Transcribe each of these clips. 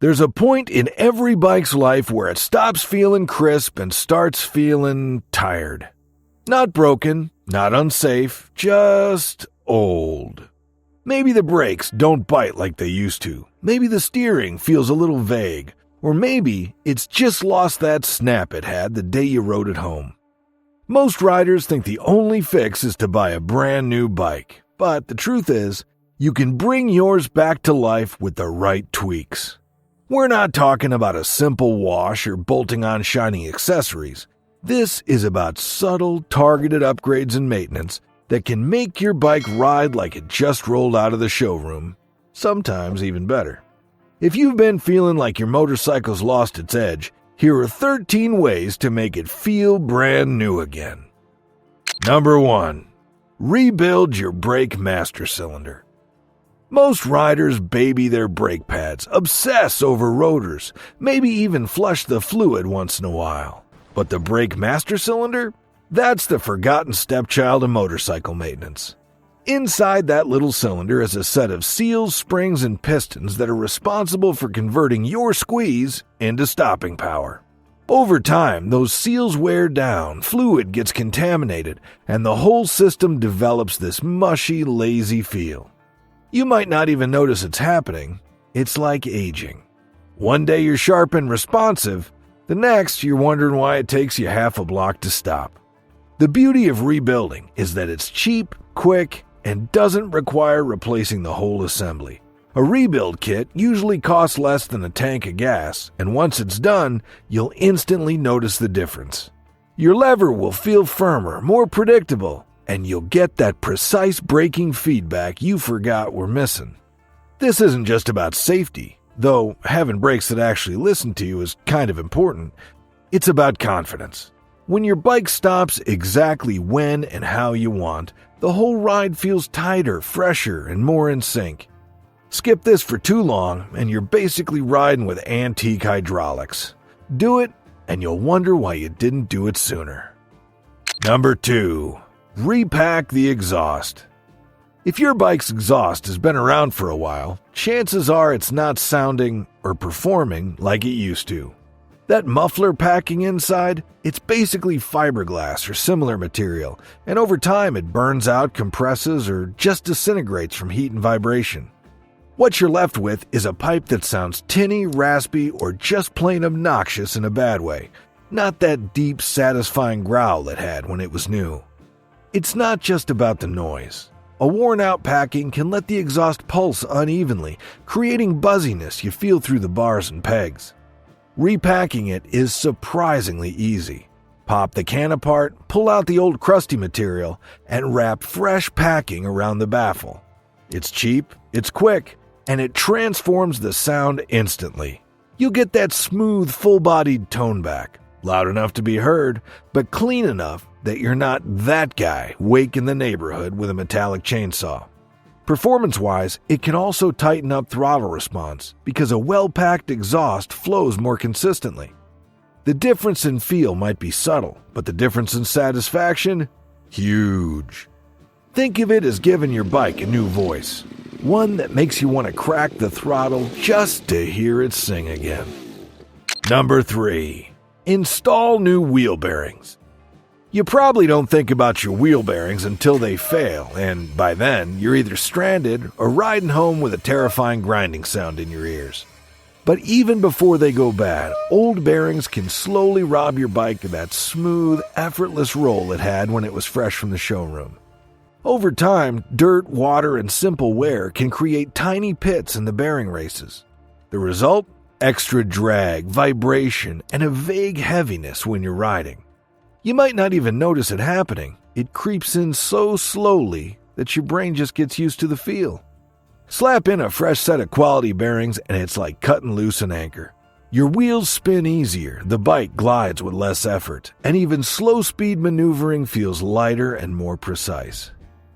There's a point in every bike's life where it stops feeling crisp and starts feeling tired. Not broken, not unsafe, just old. Maybe the brakes don't bite like they used to. Maybe the steering feels a little vague. Or maybe it's just lost that snap it had the day you rode it home. Most riders think the only fix is to buy a brand new bike. But the truth is, you can bring yours back to life with the right tweaks. We're not talking about a simple wash or bolting on shiny accessories. This is about subtle, targeted upgrades and maintenance that can make your bike ride like it just rolled out of the showroom, sometimes even better. If you've been feeling like your motorcycle's lost its edge, here are 13 ways to make it feel brand new again. Number 1. Rebuild your brake master cylinder. Most riders baby their brake pads, obsess over rotors, maybe even flush the fluid once in a while. But the brake master cylinder? That's the forgotten stepchild of motorcycle maintenance. Inside that little cylinder is a set of seals, springs, and pistons that are responsible for converting your squeeze into stopping power. Over time, those seals wear down, fluid gets contaminated, and the whole system develops this mushy, lazy feel. You might not even notice it's happening. It's like aging. One day you're sharp and responsive, the next you're wondering why it takes you half a block to stop. The beauty of rebuilding is that it's cheap, quick, and doesn't require replacing the whole assembly. A rebuild kit usually costs less than a tank of gas, and once it's done, you'll instantly notice the difference. Your lever will feel firmer, more predictable, and you'll get that precise braking feedback you forgot were missing. This isn't just about safety, though having brakes that actually listen to you is kind of important. It's about confidence. When your bike stops exactly when and how you want, the whole ride feels tighter, fresher, and more in sync. Skip this for too long, and you're basically riding with antique hydraulics. Do it, and you'll wonder why you didn't do it sooner. Number 2. Repack the exhaust. If your bike's exhaust has been around for a while, chances are it's not sounding or performing like it used to. That muffler packing inside, it's basically fiberglass or similar material, and over time it burns out, compresses, or just disintegrates from heat and vibration. What you're left with is a pipe that sounds tinny, raspy, or just plain obnoxious in a bad way, not that deep, satisfying growl it had when it was new. It's not just about the noise. A worn-out packing can let the exhaust pulse unevenly, creating buzziness you feel through the bars and pegs. Repacking it is surprisingly easy. Pop the can apart, pull out the old crusty material, and wrap fresh packing around the baffle. It's cheap, it's quick, and it transforms the sound instantly. You'll get that smooth, full-bodied tone back, loud enough to be heard, but clean enough that you're not that guy waking the neighborhood with a metallic chainsaw. Performance-wise, it can also tighten up throttle response because a well-packed exhaust flows more consistently. The difference in feel might be subtle, but the difference in satisfaction? Huge. Think of it as giving your bike a new voice, one that makes you want to crack the throttle just to hear it sing again. Number 3. Install new wheel bearings. You probably don't think about your wheel bearings until they fail, and by then, you're either stranded or riding home with a terrifying grinding sound in your ears. But even before they go bad, old bearings can slowly rob your bike of that smooth, effortless roll it had when it was fresh from the showroom. Over time, dirt, water, and simple wear can create tiny pits in the bearing races. The result? Extra drag, vibration, and a vague heaviness when you're riding. You might not even notice it happening. It creeps in so slowly that your brain just gets used to the feel. Slap in a fresh set of quality bearings and it's like cutting loose an anchor. Your wheels spin easier, the bike glides with less effort, and even slow-speed maneuvering feels lighter and more precise.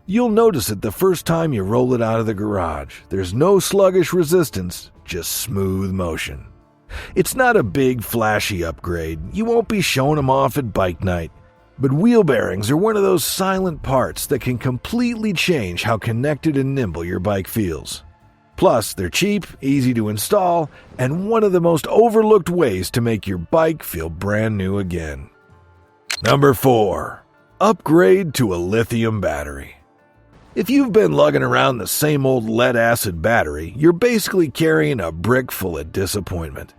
You'll notice it the first time you roll it out of the garage. There's no sluggish resistance, just smooth motion. It's not a big, flashy upgrade. You won't be showing them off at bike night. But wheel bearings are one of those silent parts that can completely change how connected and nimble your bike feels. Plus, they're cheap, easy to install, and one of the most overlooked ways to make your bike feel brand new again. Number 4. Upgrade to a lithium battery. If you've been lugging around the same old lead-acid battery, you're basically carrying a brick full of disappointment.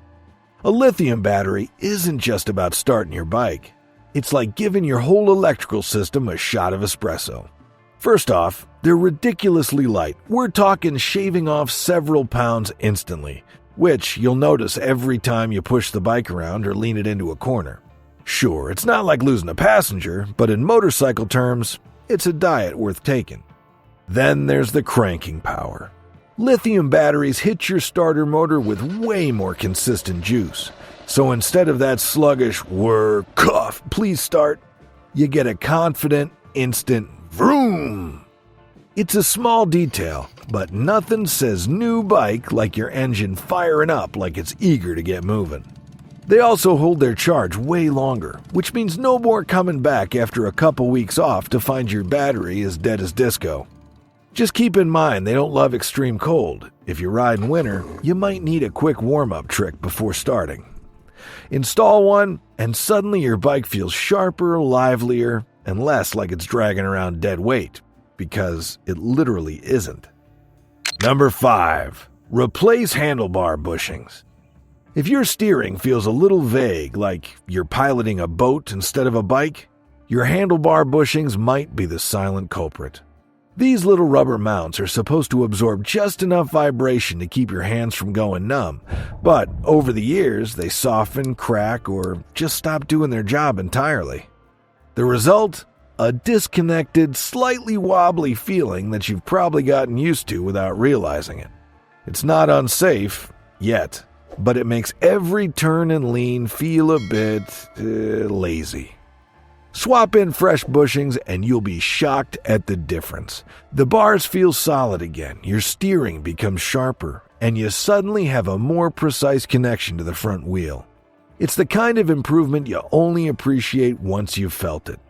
A lithium battery isn't just about starting your bike. It's like giving your whole electrical system a shot of espresso. First off, they're ridiculously light. We're talking shaving off several pounds instantly, which you'll notice every time you push the bike around or lean it into a corner. Sure, it's not like losing a passenger, but in motorcycle terms, it's a diet worth taking. Then there's the cranking power. Lithium batteries hit your starter motor with way more consistent juice. So instead of that sluggish whir, cough, please start, you get a confident, instant vroom. It's a small detail, but nothing says new bike like your engine firing up like it's eager to get moving. They also hold their charge way longer, which means no more coming back after a couple weeks off to find your battery as dead as disco. Just keep in mind they don't love extreme cold. If you ride in winter, you might need a quick warm-up trick before starting. Install one, and suddenly your bike feels sharper, livelier, and less like it's dragging around dead weight, because it literally isn't. Number 5. Replace handlebar bushings. If your steering feels a little vague, like you're piloting a boat instead of a bike, your handlebar bushings might be the silent culprit. These little rubber mounts are supposed to absorb just enough vibration to keep your hands from going numb, but over the years they soften, crack, or just stop doing their job entirely. The result? A disconnected, slightly wobbly feeling that you've probably gotten used to without realizing it. It's not unsafe, yet, but it makes every turn and lean feel a bit lazy. Swap in fresh bushings and you'll be shocked at the difference. The bars feel solid again, your steering becomes sharper, and you suddenly have a more precise connection to the front wheel. It's the kind of improvement you only appreciate once you've felt it.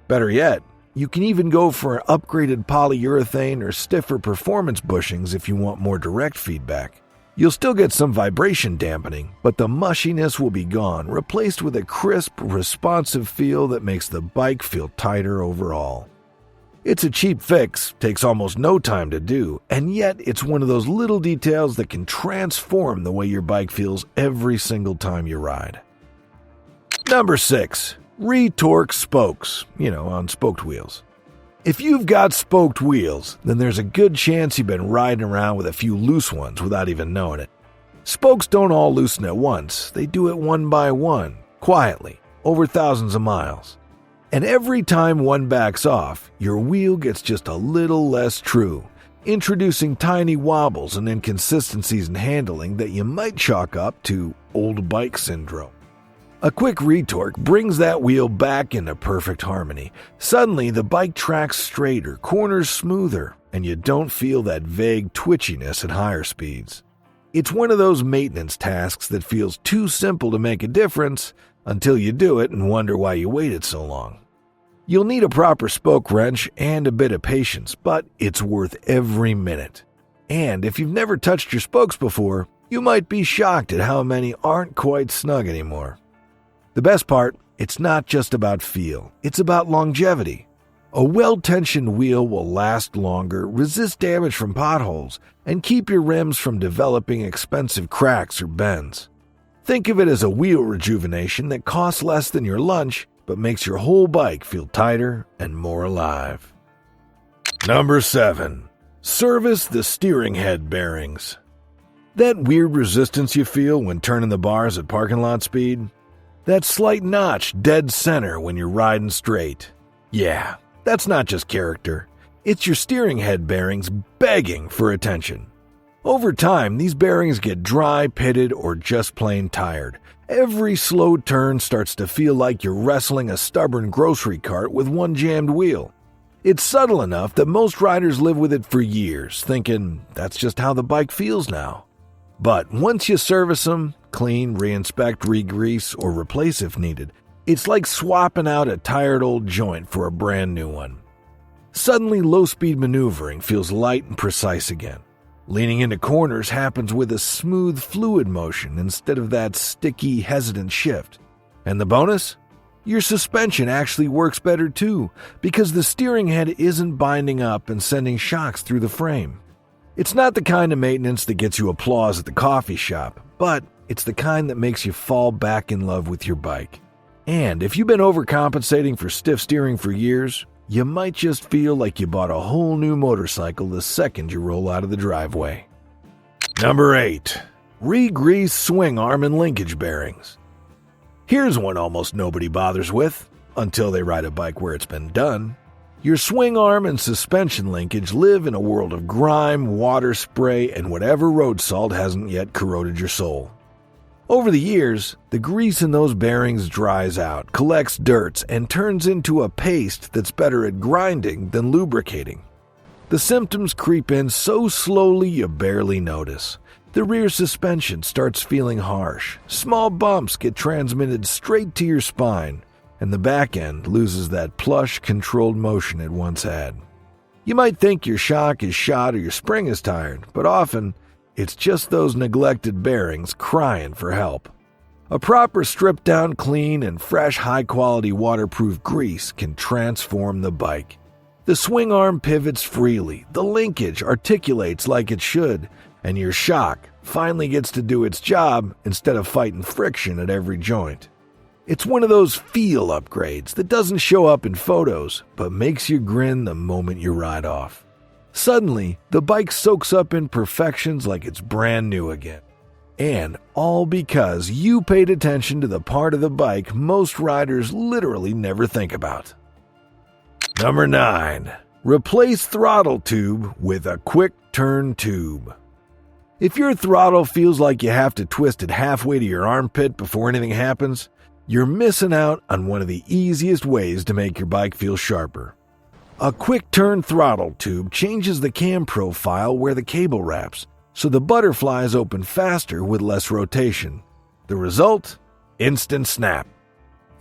Better yet, you can even go for upgraded polyurethane or stiffer performance bushings if you want more direct feedback. You'll still get some vibration dampening, but the mushiness will be gone, replaced with a crisp, responsive feel that makes the bike feel tighter overall. It's a cheap fix, takes almost no time to do, and yet it's one of those little details that can transform the way your bike feels every single time you ride. Number 6. Retorque spokes, on spoked wheels. If you've got spoked wheels, then there's a good chance you've been riding around with a few loose ones without even knowing it. Spokes don't all loosen at once. They do it one by one, quietly, over thousands of miles. And every time one backs off, your wheel gets just a little less true, introducing tiny wobbles and inconsistencies in handling that you might chalk up to old bike syndrome. A quick retorque brings that wheel back into perfect harmony. Suddenly, the bike tracks straighter, corners smoother, and you don't feel that vague twitchiness at higher speeds. It's one of those maintenance tasks that feels too simple to make a difference until you do it and wonder why you waited so long. You'll need a proper spoke wrench and a bit of patience, but it's worth every minute. And if you've never touched your spokes before, you might be shocked at how many aren't quite snug anymore. The best part, it's not just about feel, it's about longevity. A well-tensioned wheel will last longer, resist damage from potholes, and keep your rims from developing expensive cracks or bends. Think of it as a wheel rejuvenation that costs less than your lunch, but makes your whole bike feel tighter and more alive. Number 7. Service the steering head bearings. That weird resistance you feel when turning the bars at parking lot speed? That slight notch dead center when you're riding straight. Yeah, that's not just character. It's your steering head bearings begging for attention. Over time, these bearings get dry, pitted, or just plain tired. Every slow turn starts to feel like you're wrestling a stubborn grocery cart with one jammed wheel. It's subtle enough that most riders live with it for years, thinking that's just how the bike feels now. But once you service them, clean, reinspect, re-grease, or replace if needed, it's like swapping out a tired old joint for a brand new one. Suddenly, low-speed maneuvering feels light and precise again. Leaning into corners happens with a smooth, fluid motion instead of that sticky, hesitant shift. And the bonus? Your suspension actually works better too, because the steering head isn't binding up and sending shocks through the frame. It's not the kind of maintenance that gets you applause at the coffee shop, but it's the kind that makes you fall back in love with your bike. And if you've been overcompensating for stiff steering for years, you might just feel like you bought a whole new motorcycle the second you roll out of the driveway. Number 8. Re-grease swing arm and linkage bearings. Here's one almost nobody bothers with, until they ride a bike where it's been done. Your swing arm and suspension linkage live in a world of grime, water spray, and whatever road salt hasn't yet corroded your soul. Over the years, the grease in those bearings dries out, collects dirt, and turns into a paste that's better at grinding than lubricating. The symptoms creep in so slowly you barely notice. The rear suspension starts feeling harsh, small bumps get transmitted straight to your spine, and the back end loses that plush, controlled motion it once had. You might think your shock is shot or your spring is tired, but often, it's just those neglected bearings crying for help. A proper stripped-down clean and fresh high-quality waterproof grease can transform the bike. The swing arm pivots freely, the linkage articulates like it should, and your shock finally gets to do its job instead of fighting friction at every joint. It's one of those feel upgrades that doesn't show up in photos, but makes you grin the moment you ride off. Suddenly, the bike soaks up imperfections like it's brand new again. And all because you paid attention to the part of the bike most riders literally never think about. Number 9. Replace throttle tube with a quick turn tube. If your throttle feels like you have to twist it halfway to your armpit before anything happens, you're missing out on one of the easiest ways to make your bike feel sharper. A quick-turn throttle tube changes the cam profile where the cable wraps, so the butterflies open faster with less rotation. The result? Instant snap.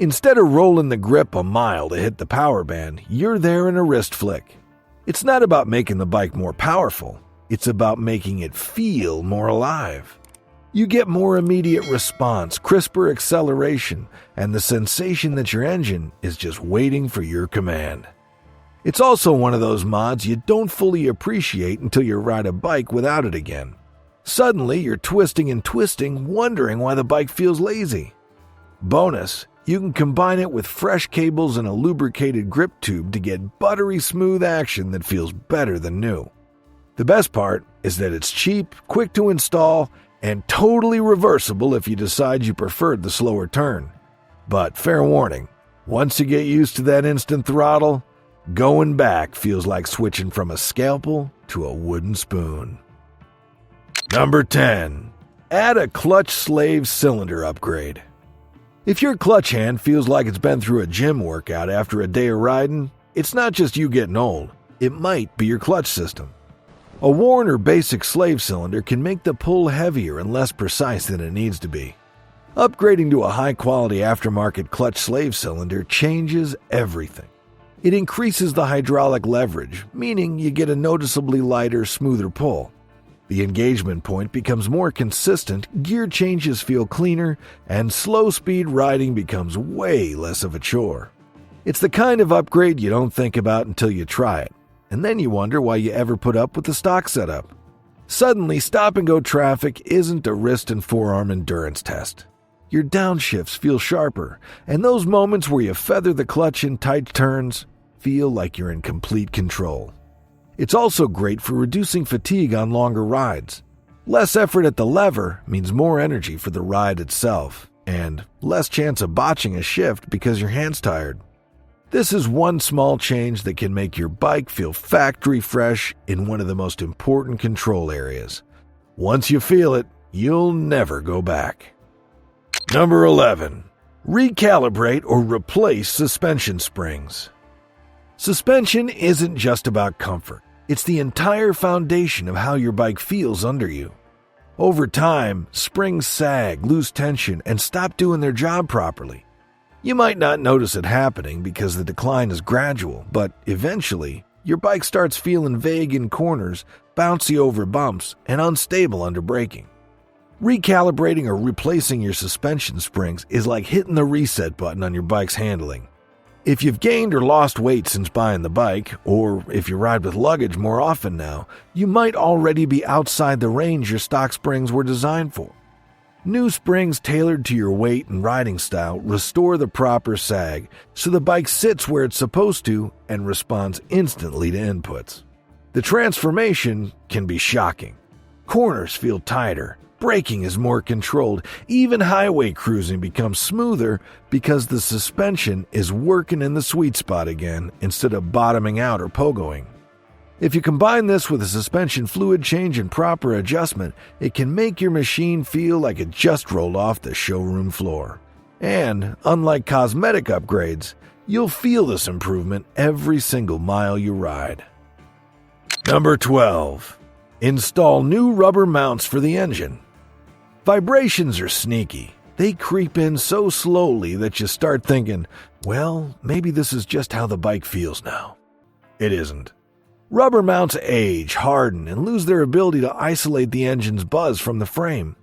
Instead of rolling the grip a mile to hit the power band, you're there in a wrist flick. It's not about making the bike more powerful, it's about making it feel more alive. You get more immediate response, crisper acceleration, and the sensation that your engine is just waiting for your command. It's also one of those mods you don't fully appreciate until you ride a bike without it again. Suddenly, you're twisting and twisting, wondering why the bike feels lazy. Bonus, you can combine it with fresh cables and a lubricated grip tube to get buttery smooth action that feels better than new. The best part is that it's cheap, quick to install, and totally reversible if you decide you preferred the slower turn. But fair warning, once you get used to that instant throttle, going back feels like switching from a scalpel to a wooden spoon. Number 10. Add a clutch slave cylinder upgrade. If your clutch hand feels like it's been through a gym workout after a day of riding, it's not just you getting old. It might be your clutch system. A worn or basic slave cylinder can make the pull heavier and less precise than it needs to be. Upgrading to a high-quality aftermarket clutch slave cylinder changes everything. It increases the hydraulic leverage, meaning you get a noticeably lighter, smoother pull. The engagement point becomes more consistent, gear changes feel cleaner, and slow-speed riding becomes way less of a chore. It's the kind of upgrade you don't think about until you try it, and then you wonder why you ever put up with the stock setup. Suddenly, stop-and-go traffic isn't a wrist and forearm endurance test. Your downshifts feel sharper, and those moments where you feather the clutch in tight turns feel like you're in complete control. It's also great for reducing fatigue on longer rides. Less effort at the lever means more energy for the ride itself, and less chance of botching a shift because your hand's tired. This is one small change that can make your bike feel factory fresh in one of the most important control areas. Once you feel it, you'll never go back. Number 11. Recalibrate or replace suspension springs. Suspension isn't just about comfort. It's the entire foundation of how your bike feels under you. Over time, springs sag, lose tension, and stop doing their job properly. You might not notice it happening because the decline is gradual, but eventually, your bike starts feeling vague in corners, bouncy over bumps, and unstable under braking. Recalibrating or replacing your suspension springs is like hitting the reset button on your bike's handling. If you've gained or lost weight since buying the bike, or if you ride with luggage more often now, you might already be outside the range your stock springs were designed for. New springs tailored to your weight and riding style restore the proper sag so the bike sits where it's supposed to and responds instantly to inputs. The transformation can be shocking. Corners feel tighter, braking is more controlled, even highway cruising becomes smoother because the suspension is working in the sweet spot again instead of bottoming out or pogoing. If you combine this with a suspension fluid change and proper adjustment, it can make your machine feel like it just rolled off the showroom floor. And, unlike cosmetic upgrades, you'll feel this improvement every single mile you ride. Number 12. Install new rubber mounts for the engine. Vibrations are sneaky. They creep in so slowly that you start thinking, well, maybe this is just how the bike feels now. It isn't. Rubber mounts age, harden, and lose their ability to isolate the engine's buzz from the frame.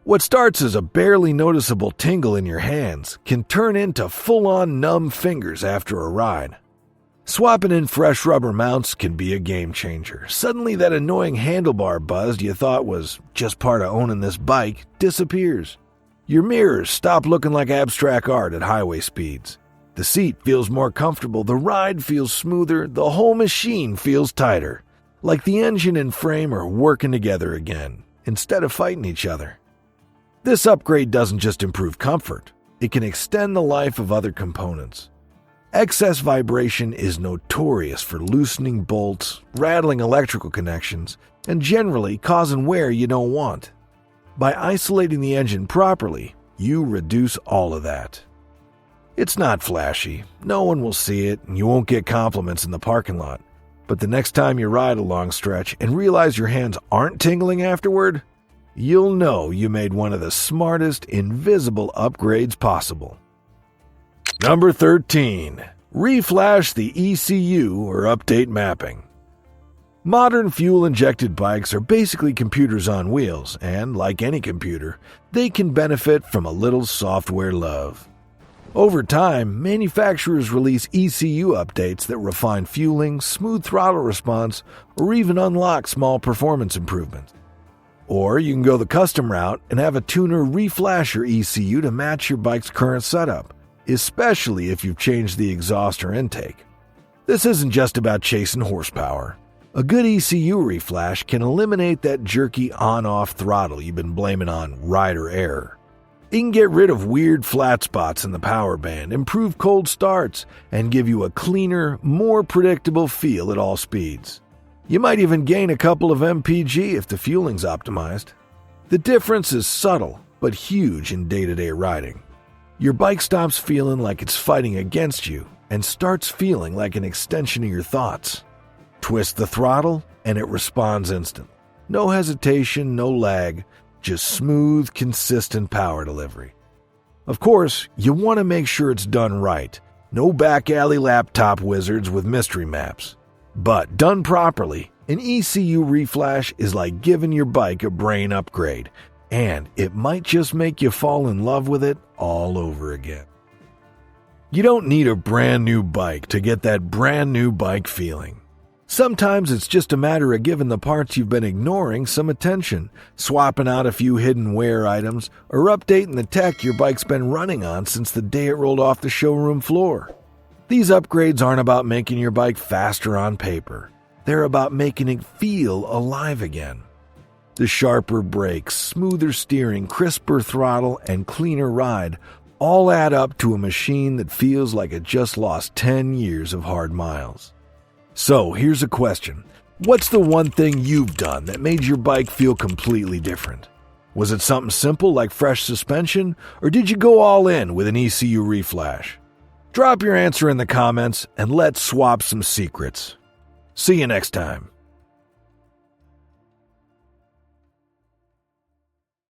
What starts as a barely noticeable tingle in your hands can turn into full-on numb fingers after a ride. Swapping in fresh rubber mounts can be a game changer. Suddenly that annoying handlebar buzz you thought was just part of owning this bike disappears. Your mirrors stop looking like abstract art at highway speeds. The seat feels more comfortable, the ride feels smoother, the whole machine feels tighter. Like the engine and frame are working together again, instead of fighting each other. This upgrade doesn't just improve comfort, it can extend the life of other components. Excess vibration is notorious for loosening bolts, rattling electrical connections, and generally causing wear you don't want. By isolating the engine properly, you reduce all of that. It's not flashy, no one will see it, and you won't get compliments in the parking lot. But the next time you ride a long stretch and realize your hands aren't tingling afterward, you'll know you made one of the smartest invisible upgrades possible. Number 13. Reflash the ECU or update mapping. Modern fuel-injected bikes are basically computers on wheels, and like any computer, they can benefit from a little software love. Over time, manufacturers release ECU updates that refine fueling, smooth throttle response, or even unlock small performance improvements. Or you can go the custom route and have a tuner reflash your ECU to match your bike's current setup, especially if you've changed the exhaust or intake. This isn't just about chasing horsepower. A good ECU reflash can eliminate that jerky on-off throttle you've been blaming on rider error. It can get rid of weird flat spots in the power band, improve cold starts, and give you a cleaner, more predictable feel at all speeds. You might even gain a couple of mpg if the fueling's optimized. The difference is subtle, but huge in day-to-day riding. Your bike stops feeling like it's fighting against you and starts feeling like an extension of your thoughts. Twist the throttle, and it responds instantly. No hesitation, no lag, just smooth, consistent power delivery. Of course, you want to make sure it's done right. No back alley laptop wizards with mystery maps. But done properly, an ECU reflash is like giving your bike a brain upgrade, and it might just make you fall in love with it all over again. You don't need a brand new bike to get that brand new bike feeling. Sometimes it's just a matter of giving the parts you've been ignoring some attention, swapping out a few hidden wear items, or updating the tech your bike's been running on since the day it rolled off the showroom floor. These upgrades aren't about making your bike faster on paper. They're about making it feel alive again. The sharper brakes, smoother steering, crisper throttle, and cleaner ride all add up to a machine that feels like it just lost 10 years of hard miles. So here's a question. What's the one thing you've done that made your bike feel completely different? Was it something simple like fresh suspension, or did you go all in with an ECU reflash? Drop your answer in the comments and let's swap some secrets. See you next time.